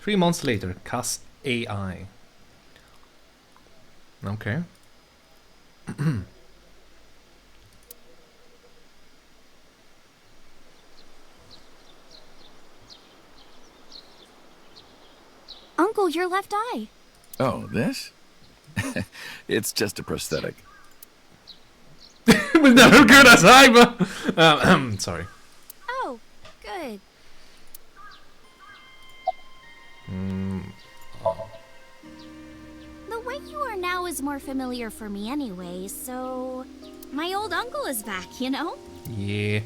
3 months later, cast AI. Okay. Uncle, your left eye. Oh, this? It's just a prosthetic. It was never good as I, but sorry. Oh, good. The way you are now is more familiar for me anyway, so... My old uncle is back, you know? Yeah.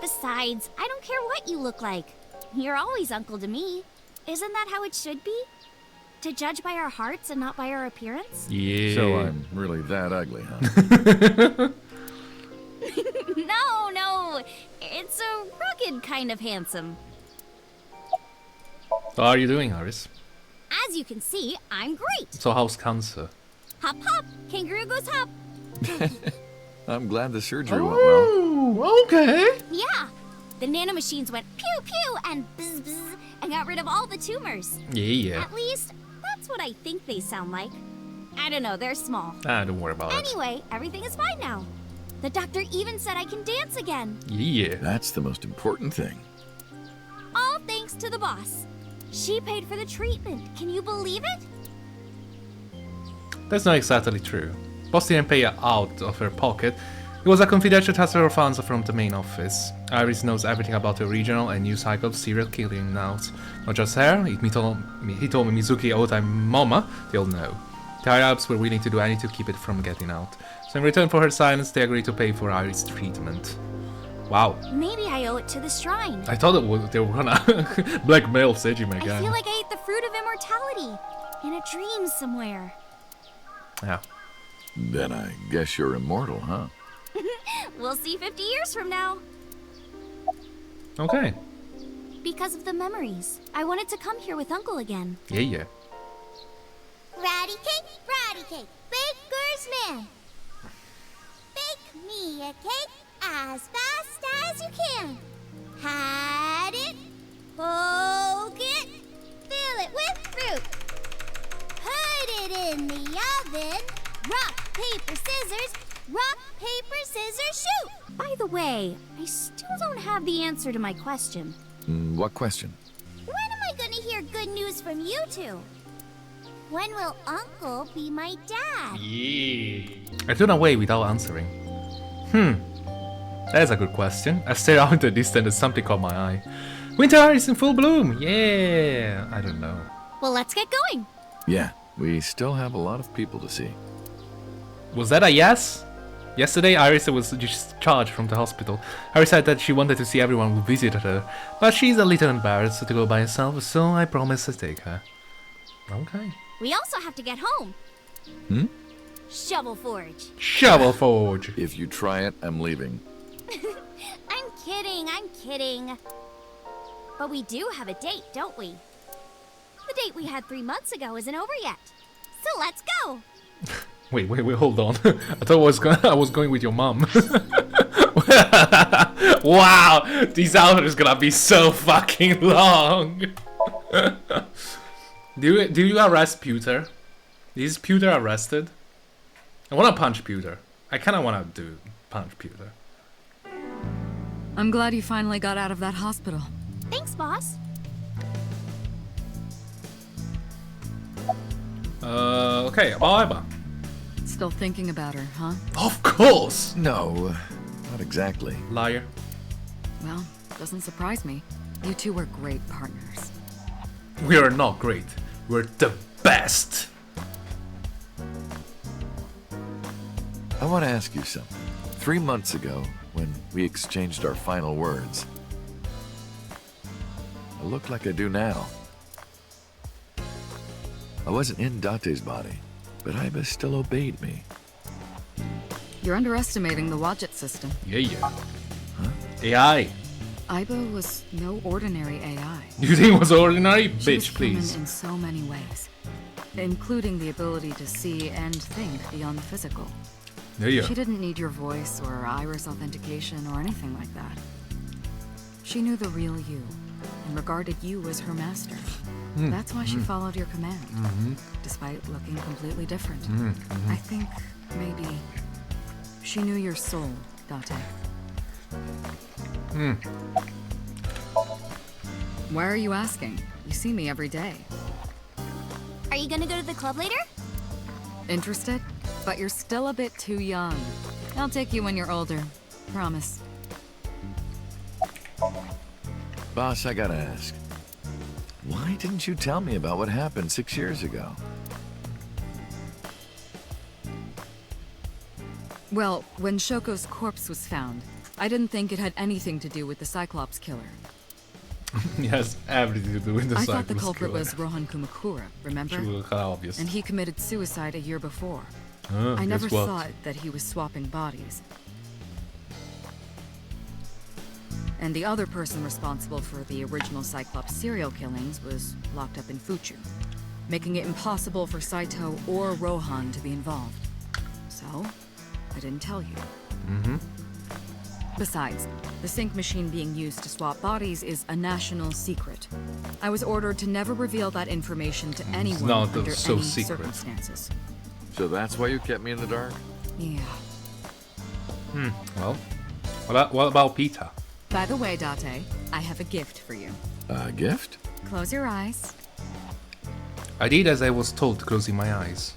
Besides, I don't care what you look like. You're always uncle to me. Isn't that how it should be? To judge by our hearts and not by our appearance? Yeah. So I'm really that ugly, huh? No. It's a rugged kind of handsome. How are you doing, Iris? As you can see, I'm great. So how's cancer? Hop hop, kangaroo goes hop. I'm glad the surgery went well. Oh, okay. Yeah, the nanomachines went pew pew and bzz bzz and got rid of all the tumors. Yeah. At least, that's what I think they sound like. I don't know, they're small. Don't worry about it. Anyway, everything is fine now. The doctor even said I can dance again. Yeah. That's the most important thing. All thanks to the boss. She paid for the treatment. Can you believe it? That's not exactly true. Boss didn't pay her out of her pocket. It was a confidential transfer of funds from the main office. Iris knows everything about the regional and new cycle of serial killing now. Not just her, he told me Mizuki, Ota, and Mama, they all know. The higher-ups were willing to do anything to keep it from getting out. So in return for her silence, they agreed to pay for Iris' treatment. Wow. Maybe I owe it to the shrine. I thought they were gonna blackmail Sejime I again. feel like I ate the fruit of immortality. In a dream somewhere. Yeah. Then I guess you're immortal, huh? We'll see 50 years from now. Okay. Because of the memories. I wanted to come here with Uncle again. Yeah. Ratty cake, baker's man. Bake me a cake as fast as you can. Pat it, poke it, fill it with fruit. Put it in the oven. Rock, paper, scissors, shoot. By the way, I still don't have the answer to my question. What question? When am I gonna hear good news from you two? When will Uncle be my dad? Yeah. I turned away without answering. That's a good question. I stare out into the distance and something caught my eye. Winter is in full bloom! Yeah! I don't know. Well, let's get going. Yeah, we still have a lot of people to see. Was that a yes? Yesterday, Iris was discharged from the hospital. Iris said that she wanted to see everyone who visited her, but she's a little embarrassed to go by herself, so I promised to take her. Okay. We also have to get home. Shovel Forge. Shovel Forge! If you try it, I'm leaving. I'm kidding. But we do have a date, don't we? The date we had 3 months ago isn't over yet. So let's go. Wait, hold on. I thought I was going with your mom. Wow! This outfit is gonna be so fucking long! Do you arrest Pewter? Is Pewter arrested? I wanna punch Pewter. I kinda wanna punch Pewter. I'm glad you finally got out of that hospital. Thanks, boss. Okay, about Aiba. Still thinking about her, huh? Of course! No, not exactly. Liar. Well, doesn't surprise me. You two were great partners. We are not great. We're the best! I want to ask you something. 3 months ago, when we exchanged our final words, I look like I do now. I wasn't in Date's body, but Aiba still obeyed me. You're underestimating the Wadjet system. Yeah. Huh? AI. Aiba was no ordinary AI. You think it was ordinary? She was Bitch, human please. in so many ways, including the ability to see and think beyond the physical. Yeah. She didn't need your voice or iris authentication or anything like that. She knew the real you and regarded you as her master. That's why she followed your command, despite looking completely different. I think maybe she knew your soul, Date. Why are you asking? You see me every day. Are you gonna go to the club later? Interested? But you're still a bit too young. I'll take you when you're older. Promise. Boss, I gotta ask. Why didn't you tell me about what happened 6 years ago? Well, when Shoko's corpse was found, I didn't think it had anything to do with the Cyclops killer. He has everything to do with the I Cyclops thought the culprit killer. was Rohan Kumakura, remember? True, obvious. And he committed suicide a year before. Oh, I never guess what? thought that he was swapping bodies. And the other person responsible for the original Cyclops serial killings was locked up in Fuchu, making it impossible for Saito or Rohan to be involved. So, I didn't tell you. Besides, the sync machine being used to swap bodies is a national secret. I was ordered to never reveal that information to anyone not under so any secret. circumstances. So that's why you kept me in the dark? Yeah. Well, what about Peter? By the way, Date, I have a gift for you. A gift? Close your eyes. I did as I was told, closing my eyes.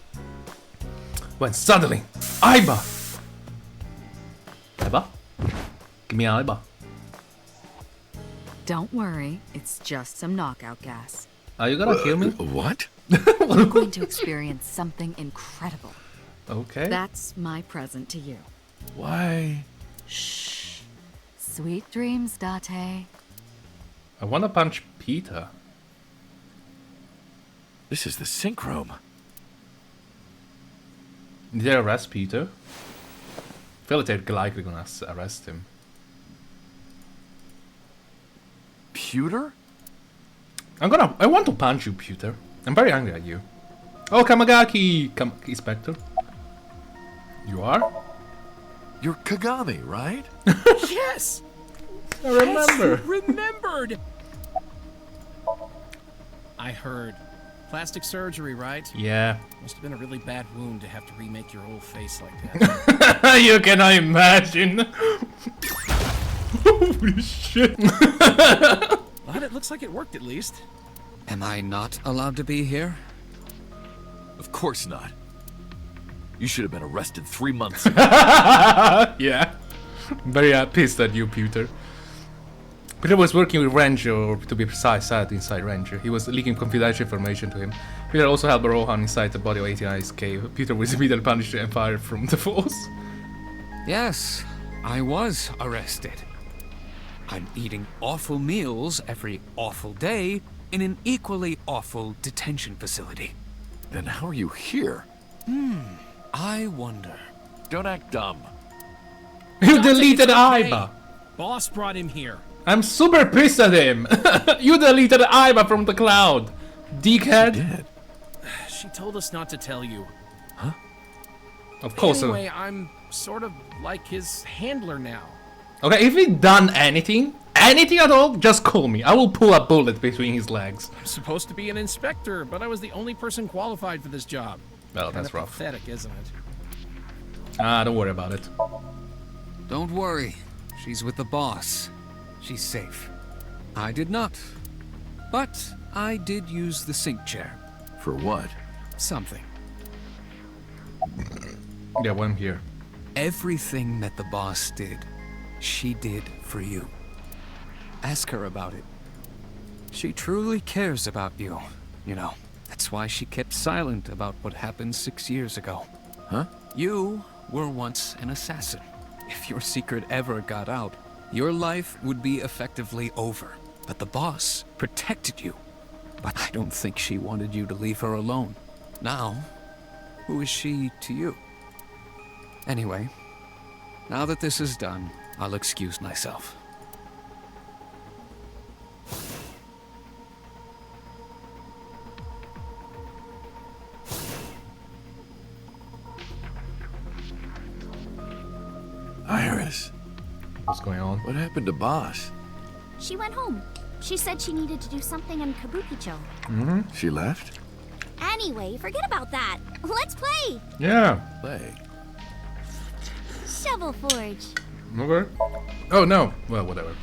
When suddenly, Aiba! Aiba? Give me an Aiba. Don't worry, it's just some knockout gas. Are you gonna kill me? What? You're going to experience something incredible. Okay. That's my present to you. Why? Shh. Sweet dreams, Date. I wanna punch Peter. This is the sync room. Did they arrest Peter? I feel like they're likely gonna arrest him. Pewter? I want to punch you, Peter. I'm very angry at you. Oh, Kamagaki! Inspector. You are? You're Kagami, right? Yes! I remember. Yes, you remembered! I heard. Plastic surgery, right? Yeah. Must have been a really bad wound to have to remake your whole face like that. You cannot imagine. Holy shit. But it looks like it worked at least. Am I not allowed to be here? Of course not. You should have been arrested 3 months ago. Yeah. Very pissed at you, Peter. Peter was working with Ranger, or to be precise, sat inside Ranger. He was leaking confidential information to him. Peter also helped Rohan inside the body of 89's cave. Peter was immediately punished and fired from the force. Yes, I was arrested. I'm eating awful meals every awful day in an equally awful detention facility. Then how are you here? I wonder. Don't act dumb. You Dante, deleted it's okay. Aiba. Boss brought him here. I'm super pissed at him. You deleted Aiba from the cloud. Dickhead. Did. She told us not to tell you. Of course. Anyway, I'm sort of like his handler now. Okay, if he done anything at all, just call me. I will pull a bullet between his legs. I'm supposed to be an inspector, but I was the only person qualified for this job. Well, Kinda that's rough. pathetic, isn't it? Don't worry about it. Don't worry. She's with the boss. She's safe. I did not. But I did use the sink chair. For what? Something. Yeah, well, I'm here. Everything that the boss did, she did for you. Ask her about it. She truly cares about you, you know. That's why she kept silent about what happened 6 years ago. Huh? You were once an assassin. If your secret ever got out, your life would be effectively over. But the boss protected you. But I don't think she wanted you to leave her alone. Now, who is she to you? Anyway, now that this is done, I'll excuse myself. Iris, What's going on? what happened to Boss? She went home. She said she needed to do something in Kabukicho. She left? Anyway, forget about that. Let's play! Yeah. Play. Shovel Forge. Okay. Oh no. Well, whatever.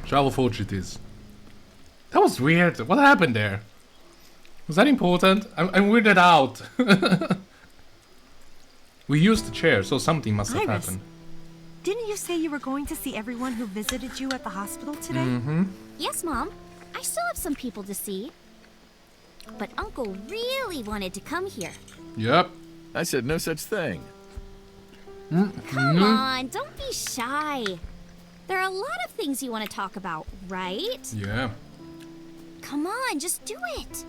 Travel Forge it is. That was weird. What happened there? Was that important? I'm weirded out. We used the chair, so something must have Iris. happened. Didn't you say you were going to see everyone who visited you at the hospital today? Yes, Mom. I still have some people to see. But Uncle really wanted to come here. Yep. I said no such thing. Come on, don't be shy. There are a lot of things you want to talk about, right? Yeah. Come on, just do it.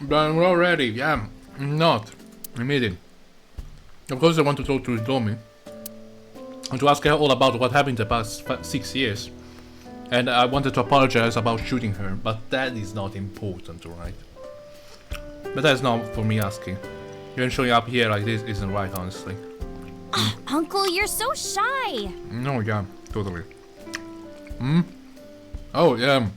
But we're all ready. Yeah. Not. I'm eating. Of course I want to talk to Hitomi. And to ask her all about what happened the past 6 years. And I wanted to apologize about shooting her, but that is not important, right? But that's not for me asking. Even showing up here like this isn't right, honestly. Uncle, you're so shy. No, yeah, totally. Oh, yeah.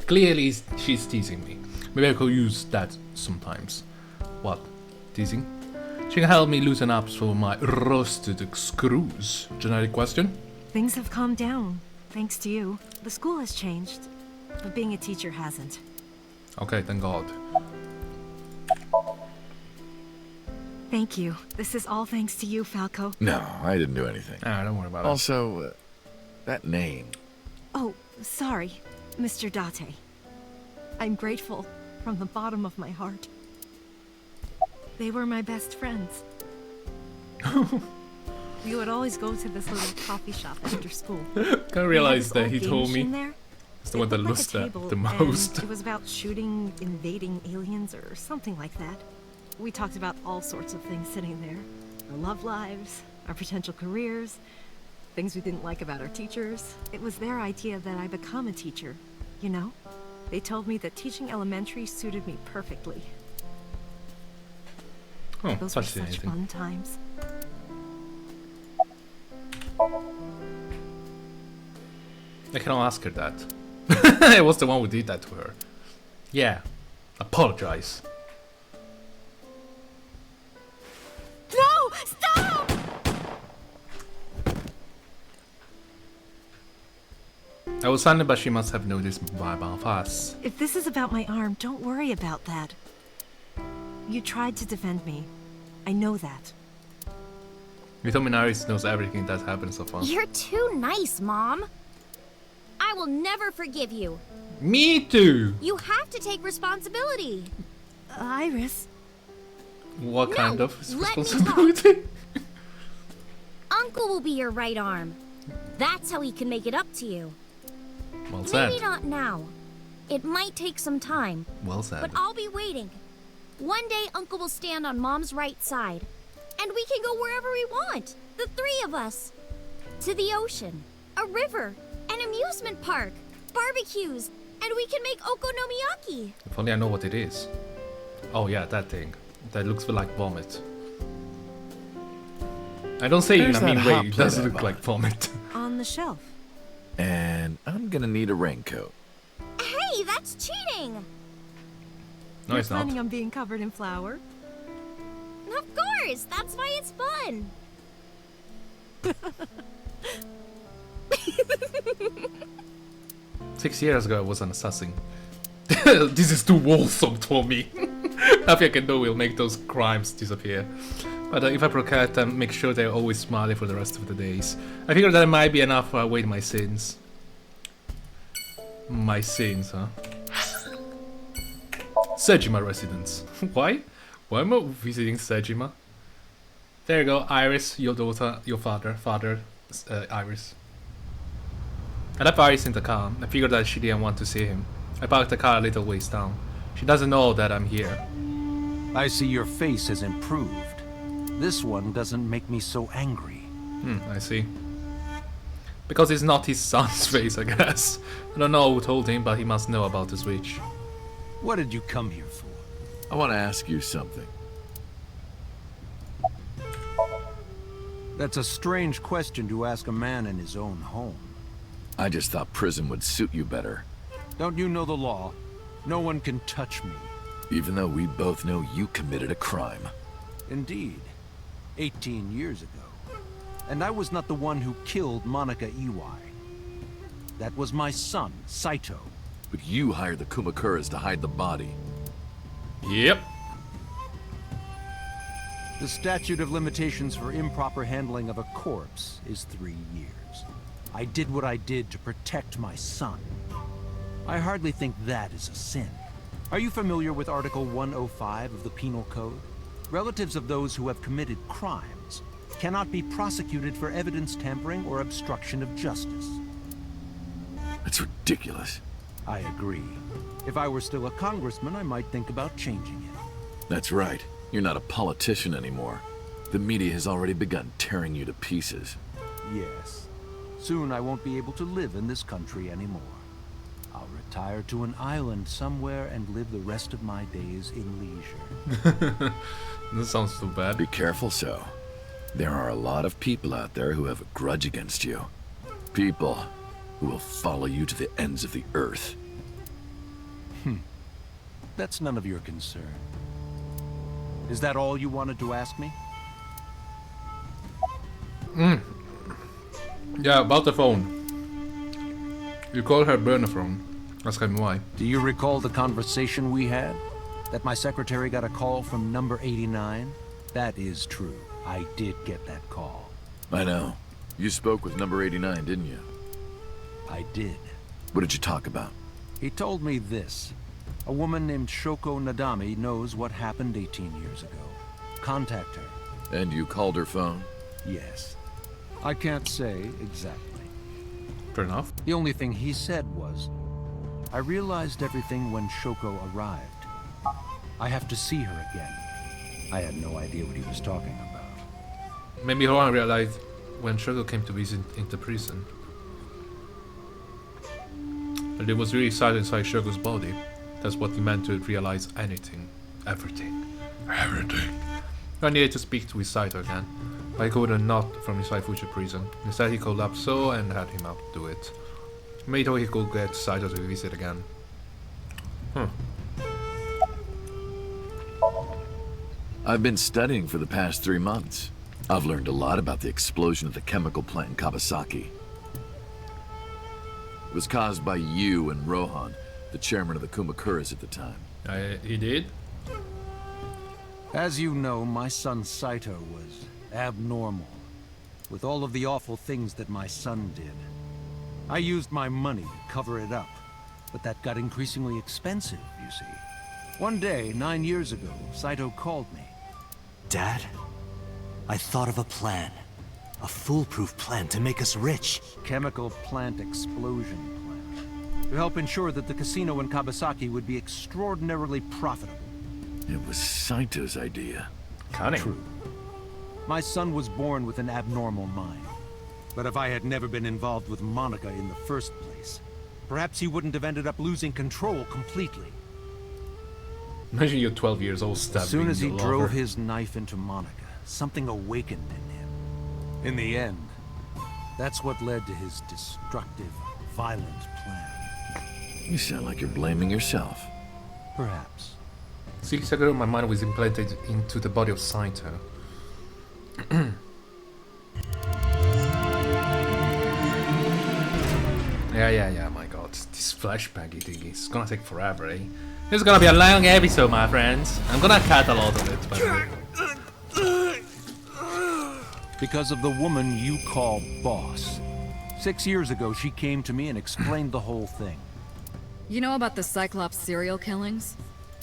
Clearly she's teasing me. Maybe I could use that sometimes. What? Teasing? She can help me loosen up for my rusted screws. Generic question? Things have calmed down, thanks to you. The school has changed, but being a teacher hasn't. Okay, thank God. Thank you. This is all thanks to you, Falco. No, I didn't do anything. Ah, don't worry about it. Also, that name. Oh, sorry, Mr. Date. I'm grateful from the bottom of my heart. They were my best friends. We would always go to this little coffee shop after school. I realized that he told me There. it's the one that It looked lost like a that table, the and most. It was about shooting invading aliens or something like that. We talked about all sorts of things sitting there. Our love lives, our potential careers, things we didn't like about our teachers. It was their idea that I become a teacher, you know? They told me that teaching elementary suited me perfectly. Oh, Those were such fascinating. fun times. I cannot ask her that. I was the one who did that to her. Yeah. Apologize. No! Stop! I was silent, but she must have noticed my fast. If this is about my arm, don't worry about that. You tried to defend me. I know that. Hitomi Naris knows everything that's happened so far. You're too nice, Mom. I will never forgive you. Me too! You have to take responsibility. Iris. What No, kind of let me responsibility? Uncle will be your right arm. That's how he can make it up to you. Well said. Maybe not now. It might take some time, Well said. but I'll be waiting. One day, Uncle will stand on Mom's right side. And we can go wherever we want. The three of us. To the ocean, a river, an amusement park, barbecues, and we can make okonomiyaki. If only I know what it is. Oh yeah, that thing. That looks like vomit. I don't say it in There's a mean that way, hot it plate does I look bought. like vomit. On the shelf. And I'm gonna need a raincoat. Hey, that's cheating! No, You're it's not. planning on being covered in flour? Of course, that's why it's fun. 6 years ago I was an assassin. This is too wholesome for me. Nothing I can do will make those crimes disappear. But if I protect them, make sure they're always smiling for the rest of the days. I figure that might be enough to outweigh my sins. My sins, huh? Sejima residence. Why? Why am I visiting Sejima? There you go, Iris, your daughter, your father, Iris. I left Iris in the car. I figured that she didn't want to see him. I parked the car a little ways down. She doesn't know that I'm here. I see your face has improved. This one doesn't make me so angry. I see. Because it's not his son's face, I guess. I don't know who told him, but he must know about the Switch. What did you come here for? I want to ask you something. That's a strange question to ask a man in his own home. I just thought prison would suit you better. Don't you know the law? No one can touch me. Even though we both know you committed a crime. Indeed. 18 years ago. And I was not the one who killed Monica Iwai. That was my son, Saito. But you hired the Kumakuras to hide the body. Yep. The statute of limitations for improper handling of a corpse is 3 years. I did what I did to protect my son. I hardly think that is a sin. Are you familiar with Article 105 of the Penal Code? Relatives of those who have committed crimes cannot be prosecuted for evidence tampering or obstruction of justice. That's ridiculous. I agree. If I were still a congressman, I might think about changing it. That's right. You're not a politician anymore. The media has already begun tearing you to pieces. Yes. Soon I won't be able to live in this country anymore. I'll retire to an island somewhere and live the rest of my days in leisure. That sounds too bad. Be careful, so. There are a lot of people out there who have a grudge against you. People who will follow you to the ends of the earth. That's none of your concern. Is that all you wanted to ask me? Yeah, about the phone. You call her burner phone. Ask him why. Do you recall the conversation we had? That my secretary got a call from number 89? That is true. I did get that call. I know. You spoke with number 89, didn't you? I did. What did you talk about? He told me this. A woman named Shoko Nadami knows what happened 18 years ago. Contact her. And you called her phone? Yes. I can't say exactly. Fair enough. The only thing he said was, I realized everything when Shoko arrived. I have to see her again. I had no idea what he was talking about. Maybe Rohan realized when Shogo came to visit into prison. But there was really silence inside Shogo's body. That's what he meant to realize anything. Everything. Everything. I needed to speak to his Saito again. But he couldn't not from inside Fuji prison. Instead he called up So and had him up do it. Maybe he could get Saito to visit again. I've been studying for the past 3 months. I've learned a lot about the explosion of the chemical plant in Kawasaki. It was caused by you and Rohan, the chairman of the Kumakuras at the time. He did? As you know, my son Saito was abnormal. With all of the awful things that my son did. I used my money to cover it up. But that got increasingly expensive, you see. One day, 9 years ago, Saito called me. Dad, I thought of a plan. A foolproof plan to make us rich. Chemical plant explosion plan. To help ensure that the casino in Kawasaki would be extraordinarily profitable. It was Saito's idea. Cunning. True. My son was born with an abnormal mind. But if I had never been involved with Monica in the first place, perhaps he wouldn't have ended up losing control completely. Imagine you're 12 years old stabbing As soon as he your drove lover. his knife into Monica, something awakened in him. In the end, that's what led to his destructive, violent plan. You sound like you're blaming yourself. Perhaps. 6 ago, my mind was implanted into the body of Saito. Yeah, my god. This flashback thing is gonna take forever, eh? It's gonna be a long episode, my friends. I'm gonna cut a lot of it, by the way. Because of the woman you call boss. 6 years ago, she came to me and explained the whole thing. You know about the Cyclops serial killings?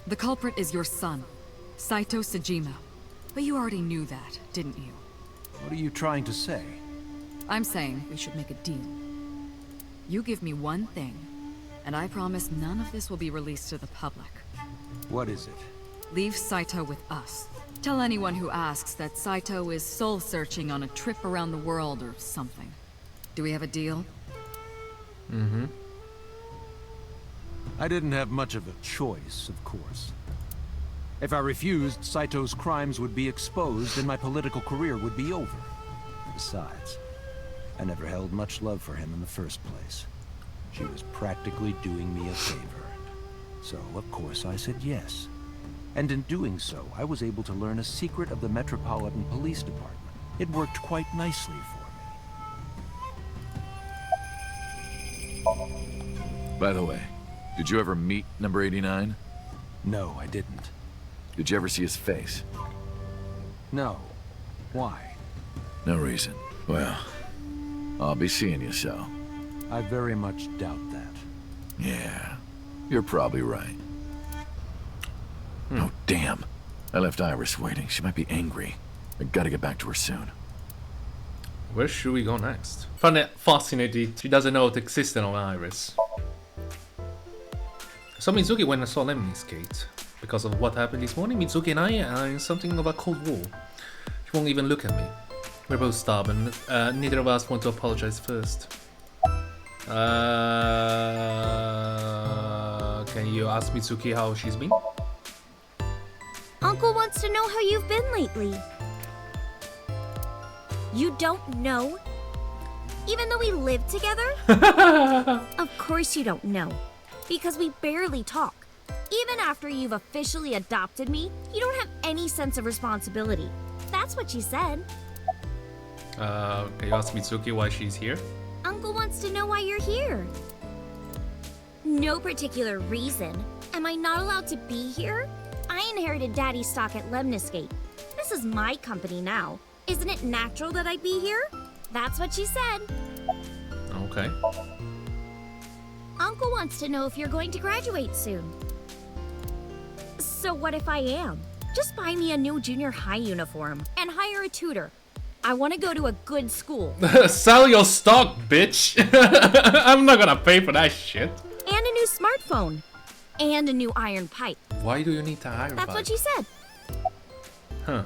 The culprit is your son, Saito Sejima. But you already knew that, didn't you? What are you trying to say? I'm saying we should make a deal. You give me one thing, and I promise none of this will be released to the public. What is it? Leave Saito with us. Tell anyone who asks that Saito is soul-searching on a trip around the world or something. Do we have a deal? Mm-hmm. I didn't have much of a choice, of course. If I refused, Saito's crimes would be exposed and my political career would be over. Besides, I never held much love for him in the first place. She was practically doing me a favor. So, of course, I said yes. And in doing so, I was able to learn a secret of the Metropolitan Police Department. It worked quite nicely for me. By the way, did you ever meet number 89? No, I didn't. Did you ever see his face? No. Why? No reason. Well, I'll be seeing you, so. I very much doubt that. Yeah, you're probably right. Oh, damn. I left Iris waiting. She might be angry. I gotta get back to her soon. Where should we go next? Find it fascinating. She doesn't know it existed on Iris. So Mizuki went and saw Lemony skate. Because of what happened this morning, Mizuki and I are in something of a cold war. She won't even look at me. We're both stubborn. Neither of us want to apologize first. Can you ask Mizuki how she's been? Uncle wants to know how you've been lately. You don't know? Even though we live together? Of course you don't know. Because we barely talk. Even after you've officially adopted me, you don't have any sense of responsibility. That's what she said. Can you ask Mitsuki why she's here? Uncle wants to know why you're here. No particular reason. Am I not allowed to be here? I inherited Daddy's stock at Lemniscate. This is my company now. Isn't it natural that I be here? That's what she said. Okay. Uncle wants to know if you're going to graduate soon. So what if I am? Just buy me a new junior high uniform and hire a tutor. I want to go to a good school. Sell your stock, bitch! I'm not gonna pay for that shit. And a new smartphone. And a new iron pipe. Why do you need to hire? That's what she said. Huh.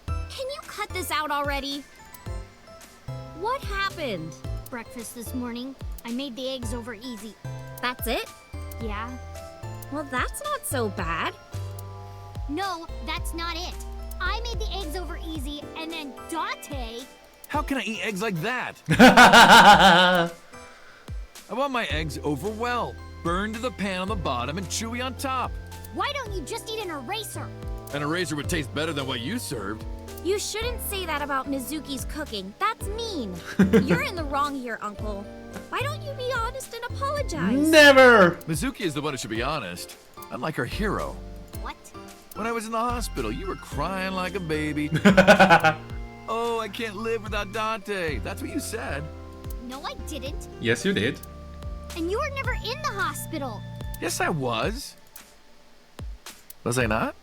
Can you cut this out already? What happened? Breakfast this morning. I made the eggs over easy. That's it? Yeah. Well, that's not so bad. No, that's not it. I made the eggs over easy, and then Date... How can I eat eggs like that? I want my eggs over well. Burned to the pan on the bottom and chewy on top. Why don't you just eat an eraser? An eraser would taste better than what you served. You shouldn't say that about Mizuki's cooking. That's mean. You're in the wrong here, Uncle. Why don't you be honest and apologize? Never! Mizuki is the one who should be honest. I'm like her hero. What? When I was in the hospital, you were crying like a baby. Oh, I can't live without Dante. That's what you said. No, I didn't. Yes, you did. And you were never in the hospital. Yes, I was. Was I not?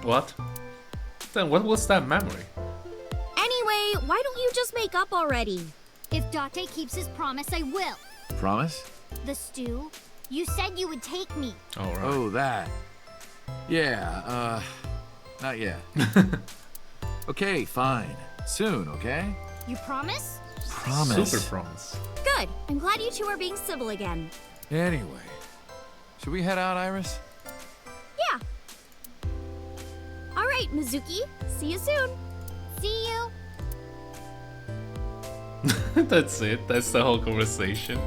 What? Then what was that memory? Anyway, why don't you just make up already? If Date keeps his promise, I will. Promise? The stew. You said you would take me. Alright. Oh, that. Yeah, not yet. Okay, fine. Soon, okay? You promise? Promise. Super promise. Good. I'm glad you two are being civil again. Anyway, should we head out, Iris? Yeah. All right, Mizuki. See you soon. See you. That's it. That's the whole conversation.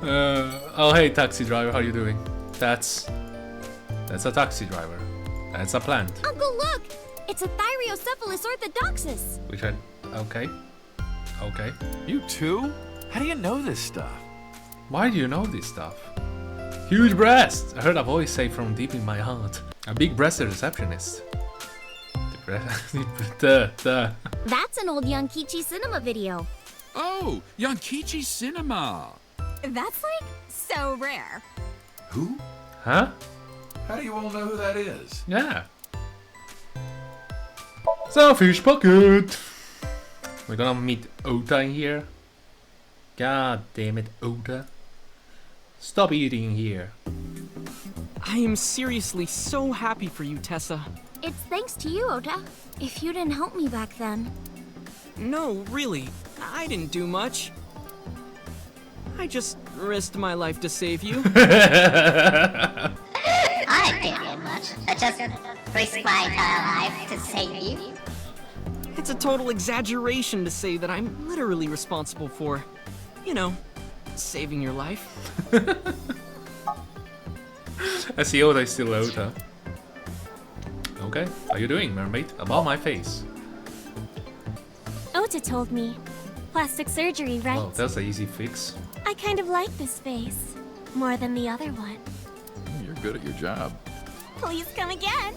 Oh, hey, taxi driver. How you doing? That's a taxi driver. That's a plant. Uncle, look! It's a Thyreocephalus orthodoxus. Which I... Okay. Okay. You too? How do you know this stuff? Why do you know this stuff? Huge breast! I heard a voice say from deep in my heart. A big breasted receptionist. The. That's an old Yankichi cinema video. Oh, Yankichi Cinema. That's like so rare. Who? Huh? How do you all know who that is? Yeah. So, fish pocket! We're gonna meet Ota in here. God damn it, Ota. Stop eating here. I am seriously so happy for you, Tessa. It's thanks to you, Ota. If you didn't help me back then. No, really, I didn't do much. I just risked my life to save you. I didn't do much. I just risked my entire life to save you. It's a total exaggeration to say that I'm literally responsible for, you know, saving your life. I see Ota is still Ota. Okay, how you doing, mermaid? About my face. Ota told me. Plastic surgery, right? Oh, that's an easy fix. I kind of like this face. More than the other one. You're good at your job. Please come again.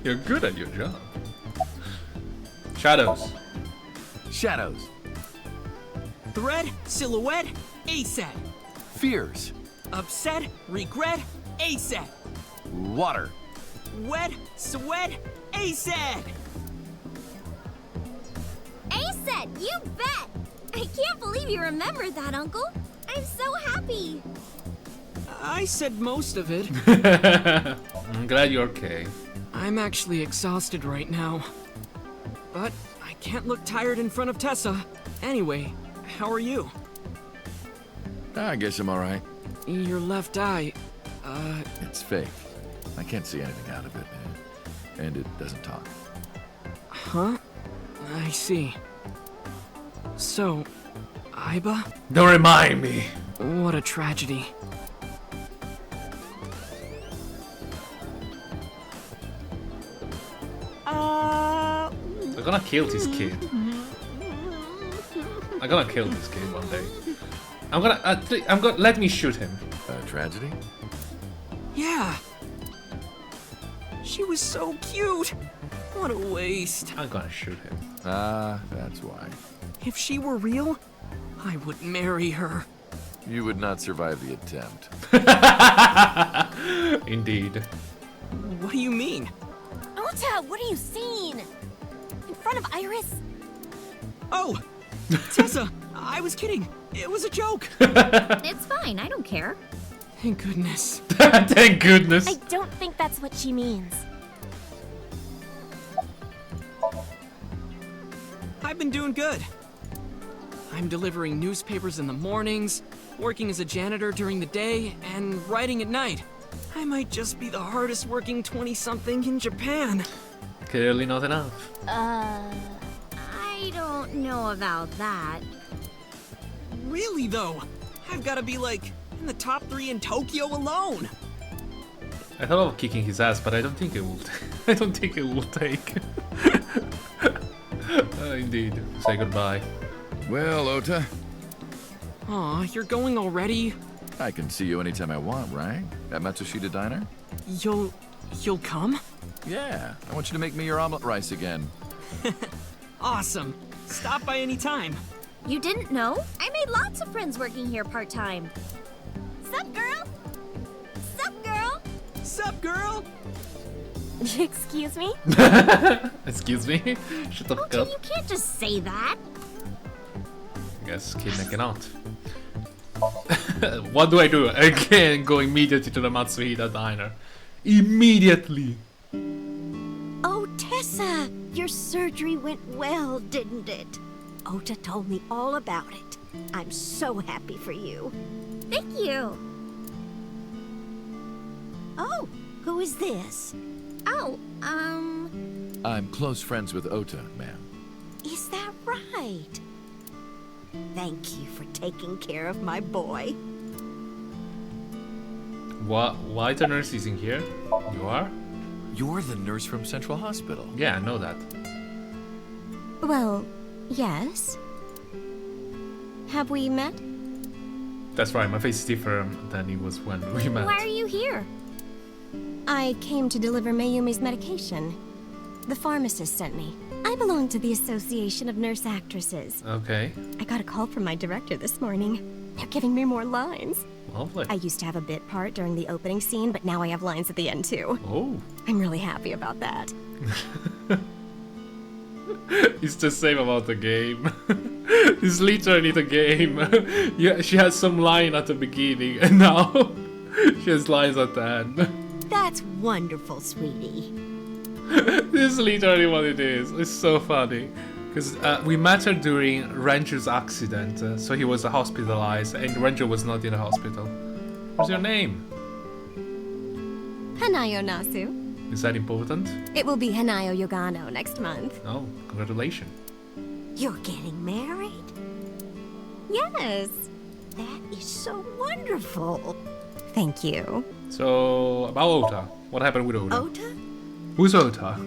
You're good at your job. Shadows. Shadows. Thread, silhouette, ASAP. Fears. Upset, regret, ASAP. Water. Wet, sweat, ASAP. Ace, you bet! I can't believe you remembered that, Uncle. I'm so happy. I said most of it. I'm glad you're okay. I'm actually exhausted right now. But I can't look tired in front of Tessa. Anyway, how are you? I guess I'm alright. Your left eye, It's fake. I can't see anything out of it. And it doesn't talk. Huh? I see. So, Aiba? Don't remind me. What a tragedy. I'm gonna kill this kid. I'm gonna kill this kid one day. I'm gonna let me shoot him. Tragedy? Yeah. She was so cute. What a waste. I'm gonna shoot him. That's why. If she were real, I would marry her. You would not survive the attempt. Indeed. What do you mean? Ota, what are you seeing? In front of Iris? Oh! Tessa, I was kidding. It was a joke. It's fine, I don't care. Thank goodness. Thank goodness. I don't think that's what she means. I've been doing good. I'm delivering newspapers in the mornings, working as a janitor during the day, and writing at night. I might just be the hardest working 20-something in Japan. Clearly not enough. I don't know about that. Really though, I've gotta be like in the top 3 in Tokyo alone. I thought of kicking his ass, but I don't think it will. I don't think it will take. Indeed. Say goodbye. Well, Ota. Aw, you're going already? I can see you anytime I want, right? At Matsushita Diner? You'll come? Yeah, I want you to make me your omelet rice again. Awesome. Stop by any time. You didn't know? I made lots of friends working here part-time. Sup, girl? Sup, girl? Sup, girl? Excuse me? Excuse me? Shut the fuck Ota, up. you can't just say that. Guess kid cannot. What do I do? Again, go immediately to the Matsuhita Diner. Immediately! Oh, Tessa! Your surgery went well, didn't it? Ota told me all about it. I'm so happy for you. Thank you. Oh, who is this? Oh, I'm close friends with Ota, ma'am. Is that right? Thank you for taking care of my boy. What? Why the nurse isn't here? You are? You're the nurse from Central Hospital. Yeah, I know that. Well, yes. Have we met? That's right, my face is different than it was when we met. why are you here? I came to deliver Mayumi's medication. The pharmacist sent me. I belong to the Association of Nurse Actresses. Okay. I got a call from my director this morning. They're giving me more lines. Lovely. I used to have a bit part during the opening scene, but now I have lines at the end too. Oh. I'm really happy about that. It's the same about the game. It's literally the game. Yeah, she has some line at the beginning, and now she has lines at the end. That's wonderful, sweetie. This is literally what it is. It's so funny. Because we met her during Ranju's accident, so he was hospitalized, and Ranju was not in the hospital. What's your name? Hanayo Nasu. Is that important? It will be Hanayo Yogano next month. Oh, congratulations. You're getting married? Yes. That is so wonderful. Thank you. So, about Ota. What happened with Ota? Ota? Who's Ota?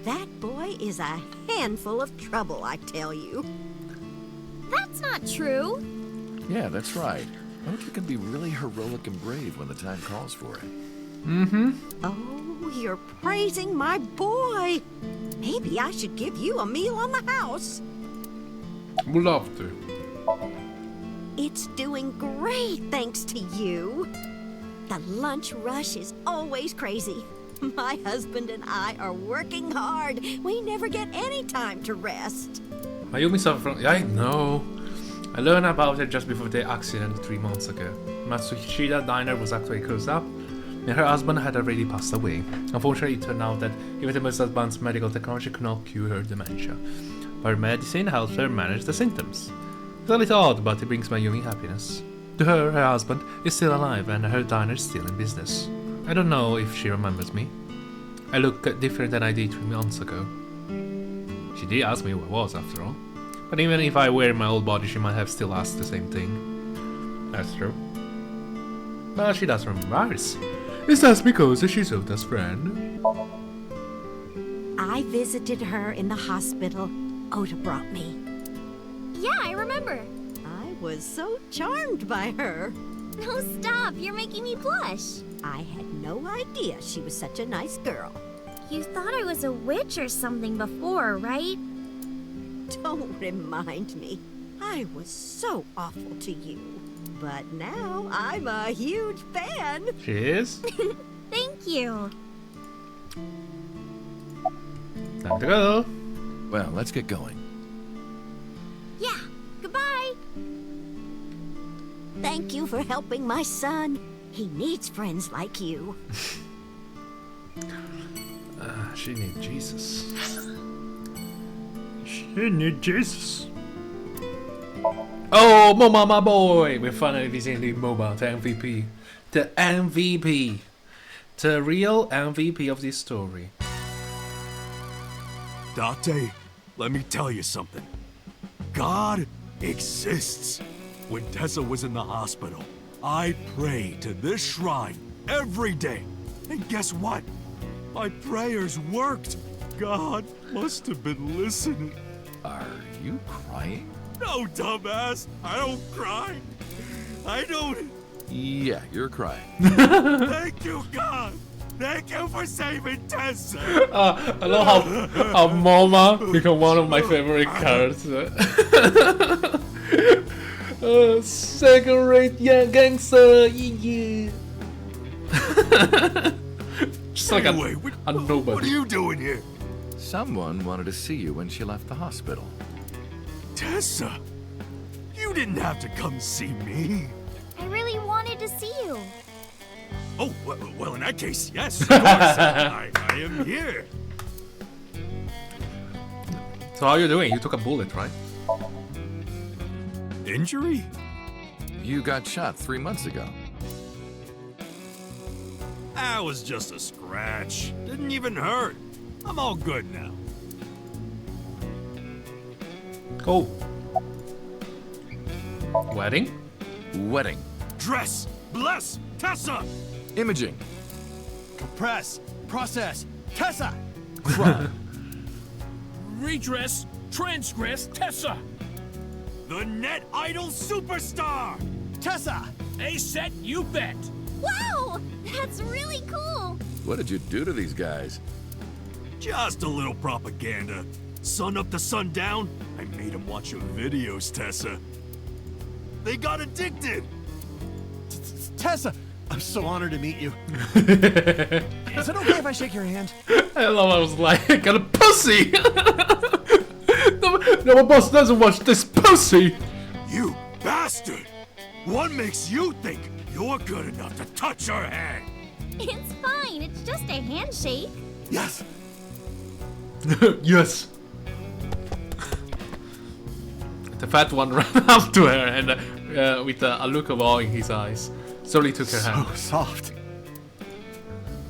That boy is a handful of trouble, I tell you. That's not true. Yeah, that's right. Ota can be really heroic and brave when the time calls for it. Oh, you're praising my boy. Maybe I should give you a meal on the house. Would love to. It's doing great thanks to you. The lunch rush is always crazy. My husband and I are working hard. We never get any time to rest. Mayumi suffered from... I know. I learned about it just before the accident 3 months ago. Matsushita Diner was actually closed up, and her husband had already passed away. Unfortunately, it turned out that even the most advanced medical technology could not cure her dementia. But her medicine helps her manage the symptoms. It's a little odd, but it brings Mayumi happiness. To her husband is still alive, and her diner is still in business. I don't know if she remembers me. I look different than I did 3 months ago. She did ask me who I was, after all. But even if I were in my old body, she might have still asked the same thing. That's true. But she doesn't remember Iris. Is that because she's Ota's friend? I visited her in the hospital. Ota brought me. Yeah, I remember. I was so charmed by her. No, stop. You're making me blush. I had no idea she was such a nice girl. You thought I was a witch or something before, right? Don't remind me. I was so awful to you. But now I'm a huge fan. She is? Thank you. Time to go. Well, let's get going. Yeah, goodbye. Thank you for helping my son. He needs friends like you. She needs Jesus. She needs Jesus. Oh, Moma, my boy! We're finally visiting the MOBA, the MVP. The MVP. The real MVP of this story. Date, let me tell you something. God exists. When Tessa was in the hospital, I prayed to this shrine every day. And guess what? My prayers worked. God must have been listening. Are you crying? No, dumbass. I don't cry. I don't... Yeah, you're crying. Thank you, God. Thank you for saving Tessa. I love how Moma became one of my favorite characters. Second-rate young gangster, yeah. Just like anyway, a nobody. What are you doing here? Someone wanted to see you when she left the hospital. Tessa, you didn't have to come see me. I really wanted to see you. Oh, well, in that case, yes, of course. I am here. So how are you doing? You took a bullet, right? Injury? You got shot 3 months ago. That was just a scratch. Didn't even hurt. I'm all good now. Oh. Wedding? Wedding. Dress! Bless! Tessa! Imaging. Compress. Process. Tessa! Redress, transgress, Tessa! The Net Idol Superstar! Tessa! A set, you bet! Wow! That's really cool! What did you do to these guys? Just a little propaganda. Sun up to sundown, I made them watch your videos, Tessa. They got addicted! Tessa! I'm so honored to meet you. Is it okay if I shake your hand? I love I was like, got a pussy! no, my boss doesn't watch this pussy! You bastard! What makes you think you're good enough to touch her hand? It's fine, it's just a handshake. Yes! Yes! The fat one ran up to her and with a look of awe in his eyes, slowly took her hand. So soft.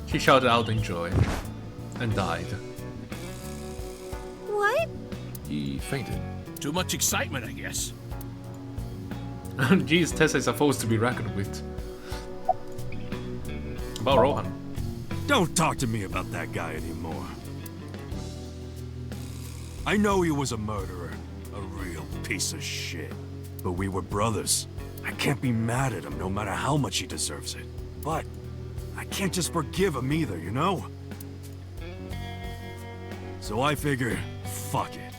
She shouted out in joy and died. What? He fainted. Too much excitement, I guess. Jeez, Tessa is supposed to be reckoned with. About Rohan. Don't talk to me about that guy anymore. I know he was a murderer, a real piece of shit. But we were brothers. I can't be mad at him no matter how much he deserves it. But I can't just forgive him either, you know? So I figure, fuck it.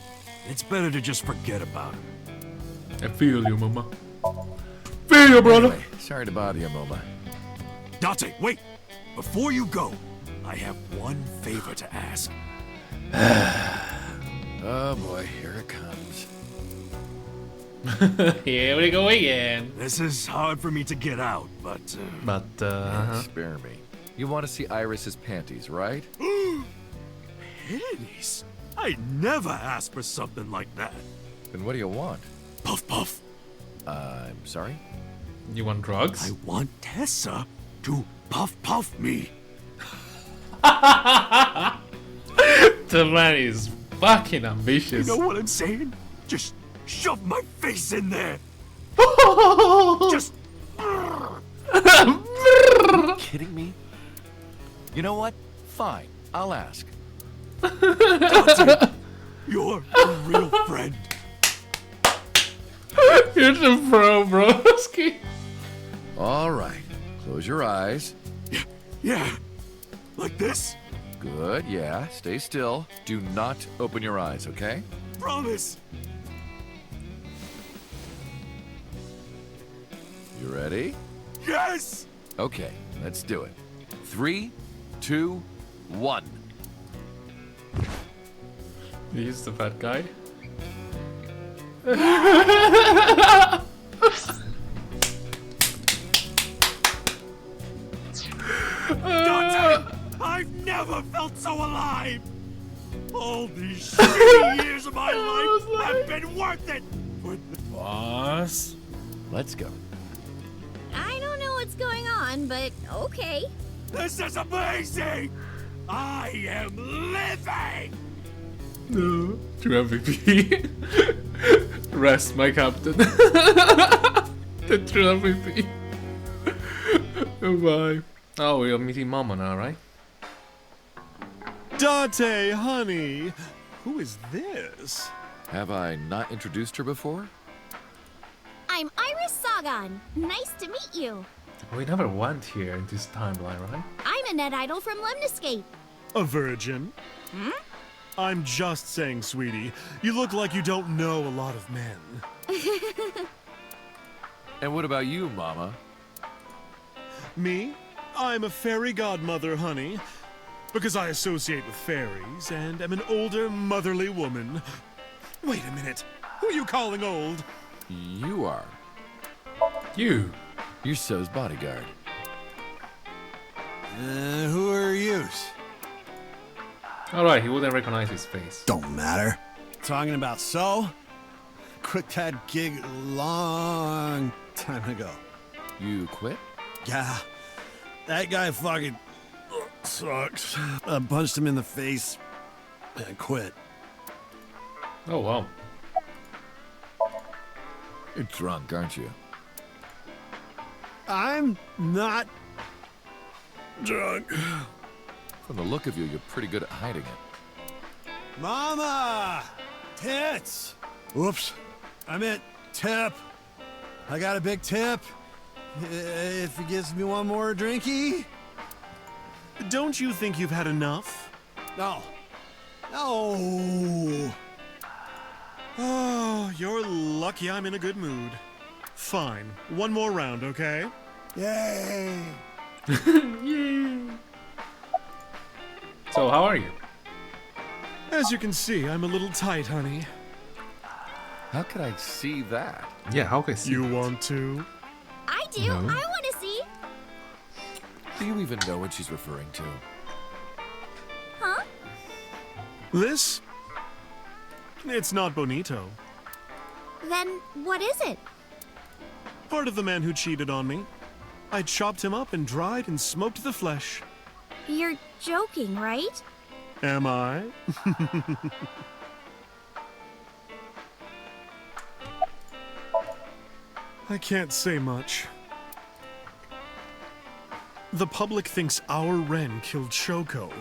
It's better to just forget about him. I feel you, mama. Feel you, brother. Anyway, sorry to bother you, Moma. Date, wait! Before you go, I have one favor to ask. Oh boy, here it comes. Here we go again. This is hard for me to get out, but... Spare me. You want to see Iris's panties, right? Panties? I never asked for something like that. Then what do you want? Puff puff. I'm sorry? You want drugs? I want Tessa to puff puff me. The man is fucking ambitious. You know what I'm saying? Just shove my face in there. Just... Are you kidding me? You know what? Fine, I'll ask. Dante, you're a real friend. You're the pro, broski. All right, close your eyes. Yeah, like this? Good, yeah, stay still. Do not open your eyes, okay? Promise. You ready? Yes! Okay, let's do it. 3, 2, 1. He's the fat guy. Dante, I've never felt so alive! All these shitty years of my life have been worth it! Boss? Let's go. I don't know what's going on, but okay. This is amazing! I am living! No. True MVP. Rest, my captain. The true MVP. Goodbye. Oh, we're meeting Mama now, right? Dante, honey! Who is this? Have I not introduced her before? I'm Iris Sagan. Nice to meet you. We never went here in this timeline, right? I'm a net idol from Lemniscape. A virgin? Hmm? I'm just saying, sweetie. You look like you don't know a lot of men. And what about you, Mama? Me? I'm a fairy godmother, honey. Because I associate with fairies and am an older, motherly woman. Wait a minute. Who are you calling old? You are. You? You're So's bodyguard. Who are yous? Alright, he wouldn't recognize his face. Don't matter. Talking about So? Quit that gig long time ago. You quit? Yeah. That guy fucking sucks. I punched him in the face and quit. Oh, wow. You're drunk, aren't you? I'm not drunk. From the look of you, you're pretty good at hiding it. Mama! Tits! Oops. I meant tip. I got a big tip. If he gives me one more drinky. Don't you think you've had enough? No. No. Oh, you're lucky I'm in a good mood. Fine. One more round, okay? Yay. Yay. So, how are you? As you can see, I'm a little tight, honey. How could I see that? Yeah, how can I see You that? want to? I do. No. I want to see. Do you even know what she's referring to? Huh? This? It's not bonito. Then what is it? Part of the man who cheated on me. I chopped him up and dried and smoked the flesh. You're joking, right? Am I? I can't say much. The public thinks our Ren killed Shoko.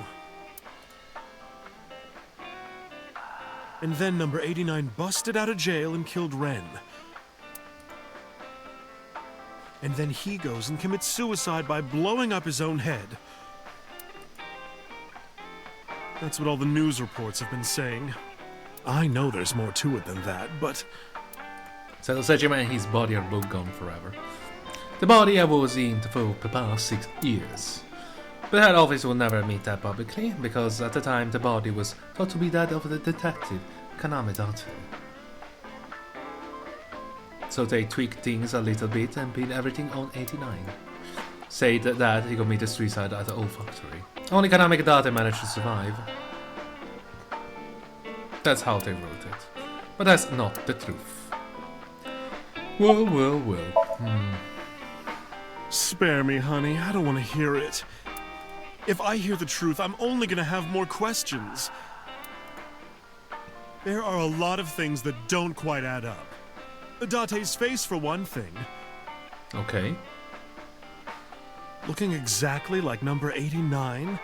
And then number 89 busted out of jail and killed Ren. And then he goes and commits suicide by blowing up his own head. That's what all the news reports have been saying. I know there's more to it than that, but... So Sejima and his body are both gone forever. The body was in for the past 6 years. But head office will never admit that publicly, because at the time the body was thought to be that of the detective Kaname Date. So they tweaked things a little bit and pinned everything on 89. Said that he committed suicide at the old factory. Only Kaname Date managed to survive. That's how they wrote it. But that's not the truth. Well. Spare me, honey. I don't want to hear it. If I hear the truth, I'm only gonna have more questions. There are a lot of things that don't quite add up. Date's face, for one thing. Okay. Looking exactly like number 89.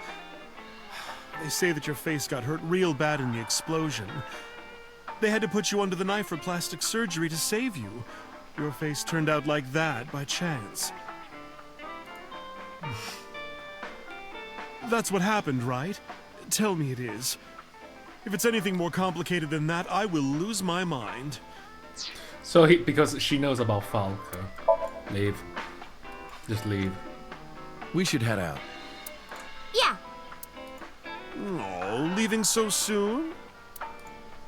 They say that your face got hurt real bad in the explosion. They had to put you under the knife for plastic surgery to save you. Your face turned out like that by chance. That's what happened, right? Tell me it is. If it's anything more complicated than that, I will lose my mind. So because she knows about Falco. Leave. Just leave. We should head out. Yeah. Oh, leaving so soon?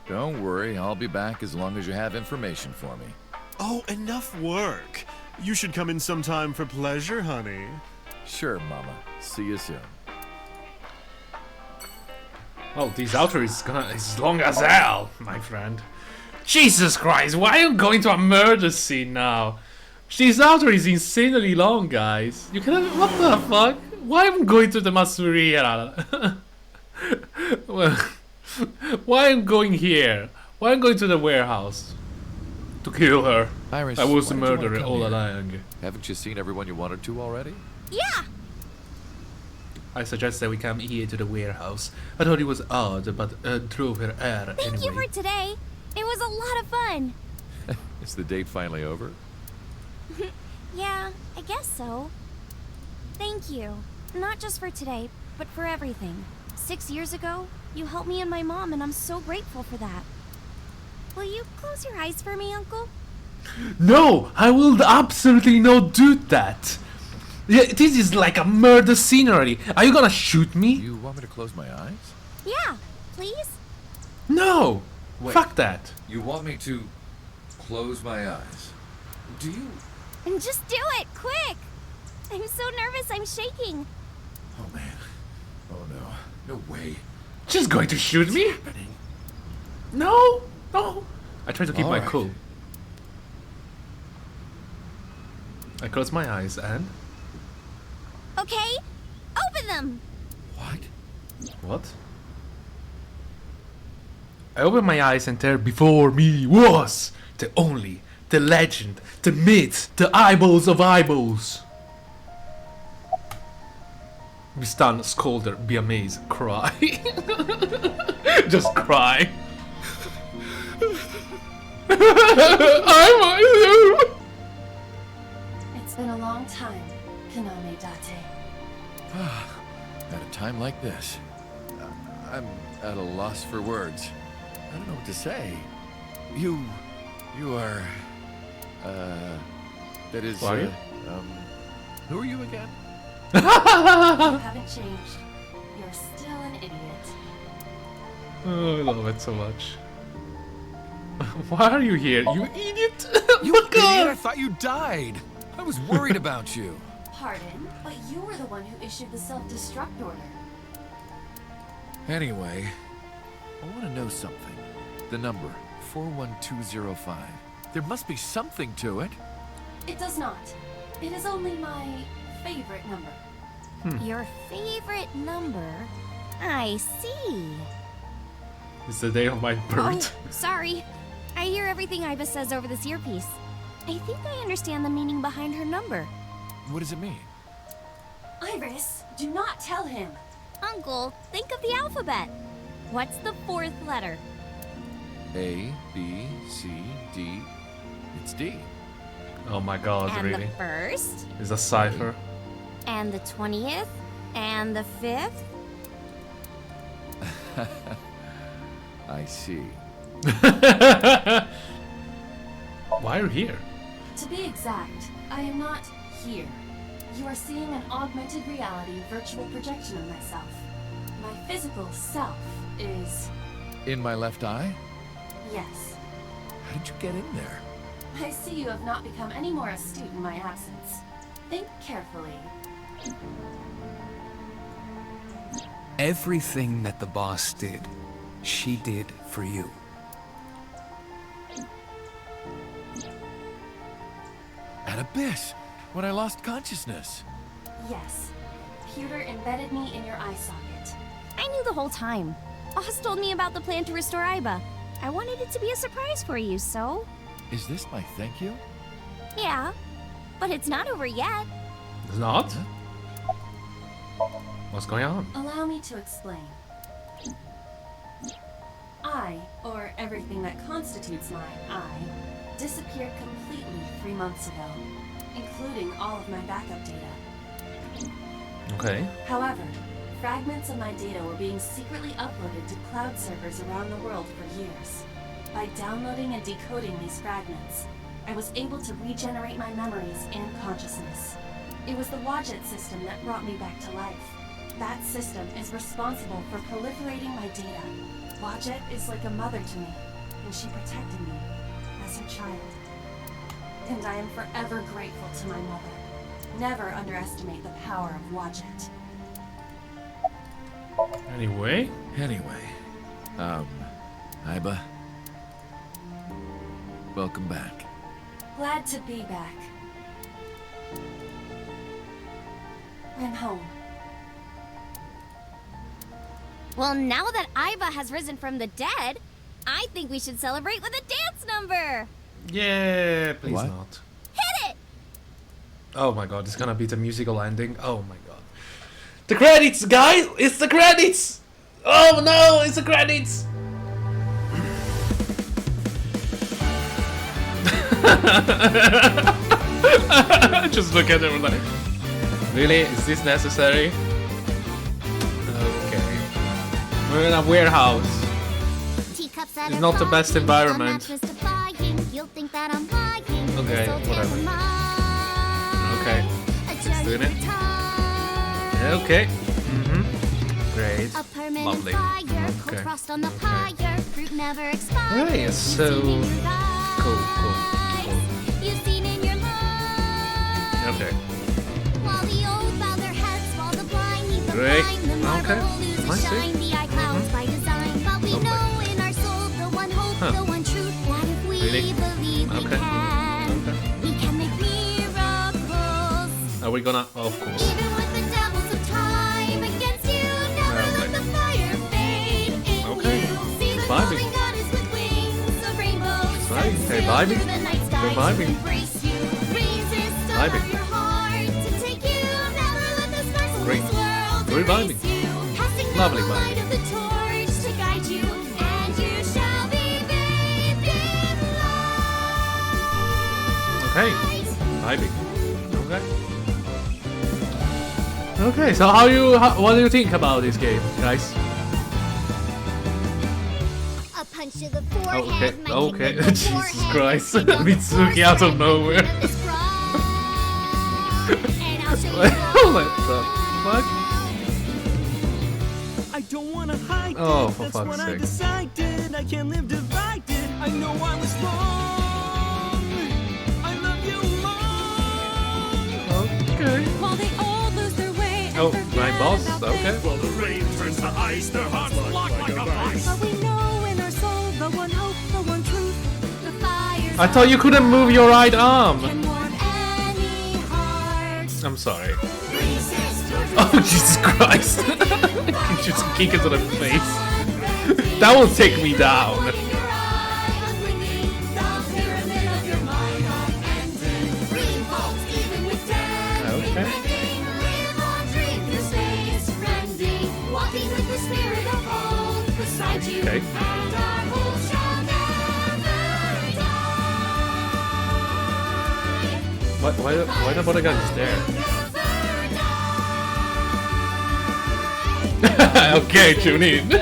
Don't worry, I'll be back as long as you have information for me. Oh, enough work. You should come in sometime for pleasure, honey. Sure, Mama. See you soon. Oh, this outro is long as hell, my friend. Jesus Christ, why are you going to a murder scene now? This outro is insanely long, guys. You cannot. What the fuck? Why am I going to the Masuria? Well, why am I going here? Why am I going to the warehouse? To kill her. Iris, I was the why did you wanna murderer come all here? along. Haven't you seen everyone you wanted to already? Yeah. I suggest that we come here to the warehouse. I thought it was odd, but drove her air Thank you anyway. for today. It was a lot of fun. Is the date finally over? Yeah, I guess so. Thank you. Not just for today, but for everything. 6 years ago, you helped me and my mom, and I'm so grateful for that. Will you close your eyes for me, Uncle? No, I will absolutely not do that. Yeah, this is like a murder scenery. Are you gonna shoot me? You want me to close my eyes? Yeah, please? No! Wait, Fuck that. You want me to close my eyes? Do you? And just do it, quick! I'm so nervous, I'm shaking. Oh man. Oh no. No way. She's going to shoot me? No! No! I try to keep my Alright. cool. I close my eyes and... Okay, open them! What? I open my eyes and there before me was the only, the legend, the myth, the eyeballs of eyeballs. Be stunned, scolder, be amazed, cry. Just cry. It's been a long time, Kaname Date. At a time like this, I'm at a loss for words. I don't know what to say. You are, that is, Who are you? Who are you again? You haven't changed. You're still an idiot. Oh, I love it so much. Why are you here, you idiot? You Fuck idiot! I off! thought you died. I was worried about you. Pardon, but you were the one who issued the self-destruct order. Anyway, I want to know something. The number 41205. There must be something to it. It does not. It is only my favorite number. Your favorite number? I see. It's the day of my birth. Oh, sorry. I hear everything Iva says over this earpiece. I think I understand the meaning behind her number. What does it mean? Iris, do not tell him. Uncle, think of the alphabet. What's the fourth letter? A, B, C, D. It's D. Oh my god, and really? The first? Is a cipher. And the 20th? And the 5th? I see. Why are you here? To be exact, I am not here. You are seeing an augmented reality virtual projection of myself. My physical self is... In my left eye? Yes. How did you get in there? I see you have not become any more astute in my absence. Think carefully. Everything that the boss did, she did for you. At Abyss, when I lost consciousness. Yes. Pewter embedded me in your eye socket. I knew the whole time. Oz told me about the plan to restore Iba. I wanted it to be a surprise for you, so... Is this my thank you? Yeah, but it's not over yet. It's not? What's going on? Allow me to explain. I, or everything that constitutes my I, disappeared completely 3 months ago, including all of my backup data. Okay. However, fragments of my data were being secretly uploaded to cloud servers around the world for years. By downloading and decoding these fragments, I was able to regenerate my memories and consciousness. It was the Wadjet system that brought me back to life. That system is responsible for proliferating my data. Wadjet is like a mother to me, and she protected me as her child. And I am forever grateful to my mother. Never underestimate the power of Wadjet. Anyway? Iba. Welcome back. Glad to be back. I'm home. Well, now that Iva has risen from the dead, I think we should celebrate with a dance number! Yeah, please What? not. Hit it! Oh my god, it's gonna be the musical ending. Oh my god. The credits, guys! It's the credits! Oh no, it's the credits! Just look at it like, really? Is this necessary? Okay. We're in a warehouse. It's not the best environment. Okay, whatever. Okay. It's doing it. Okay. Great. Lovely. Okay. Okay, so cool. Okay. Great. Okay. I see. Huh. Really? Okay. Are we gonna? Oh, of course. Okay. Vibing. Right. Hey, vibing. Good vibing. Vibing. Great. Good vibing. Lovely vibing. Okay. Vibing. Okay. Okay, so what do you think about this game, guys? Okay, okay. Jesus Christ. Mitsuki out of nowhere. What the fuck? I don't wanna hide oh, it. for That's fuck's what sake. I decided. I can't live divided. I know I was wrong. I love you more. Okay. While they all lose their way. Oh, my boss? Okay. Well, the rain turns to ice, their hearts lock like a vice. But we know in our soul the one hope, the one truth. The fire. I thought you couldn't move your right arm. Can warm any heart. I'm sorry. Three sisters Oh, Jesus Christ! You just kick it to the face. That will take me down. Okay. Okay. Why the bother guy is there? Okay, tune in.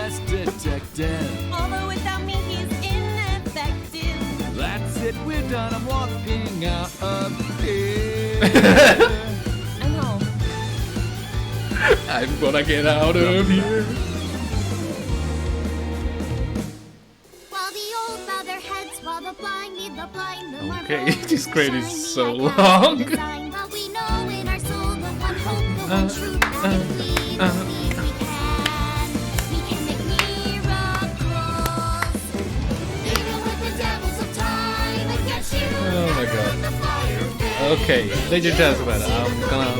Although without me he's ineffective. That's it, we're done. I'm walking out of here. I'm home. I'm gonna get out of here. While the old bow their heads, while the blind lead the blind, the Okay, this grade is so long. but we know in our soul the one hope, the one truth that if we believe we can make miracles. Even with the devils of time against you. Oh my god. Okay, ladies and gentlemen, I'm gonna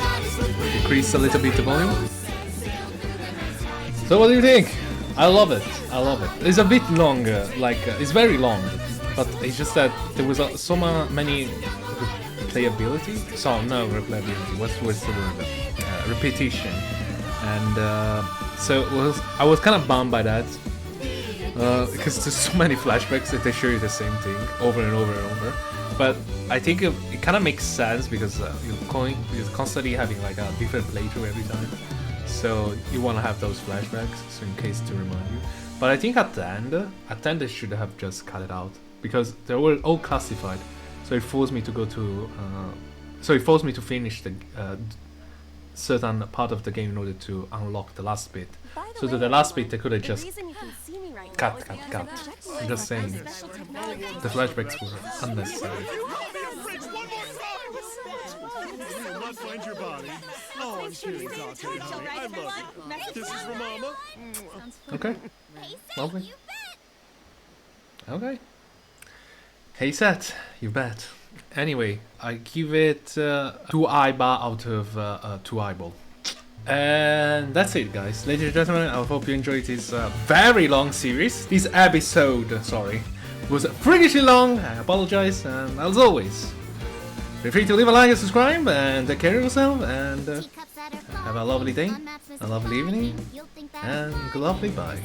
decrease a little bit the volume. So what do you think? I love it. I love it. It's a bit longer, like it's very long, but it's just that there was so many replayability. So no replayability. What's the word? Repetition. And so I was kind of bummed by that because there's so many flashbacks that they show you the same thing over and over and over. But I think it kind of makes sense because you're constantly having like a different playthrough every time. So you want to have those flashbacks, so in case to remind you. But I think at the end they should have just cut it out because they were all classified. So it forced me to go to, it forced me to finish the certain part of the game in order to unlock the last bit. So that the last bit they could have just cut. I'm just saying, the flashbacks were unnecessary. Find your body. Oh, I'm kidding, Dante, honey. I love you. This is for Mama. Okay. Lovely. Okay. Hey Seth, you bet. Anyway, I give it 2 eyeball out of 2 eyeball. And that's it, guys. Ladies and gentlemen, I hope you enjoyed this very long series. This episode, sorry, was freakishly long. I apologize, and as always, feel free to leave a like and subscribe, and take care of yourself, and have a lovely day, a lovely evening, and a lovely bye.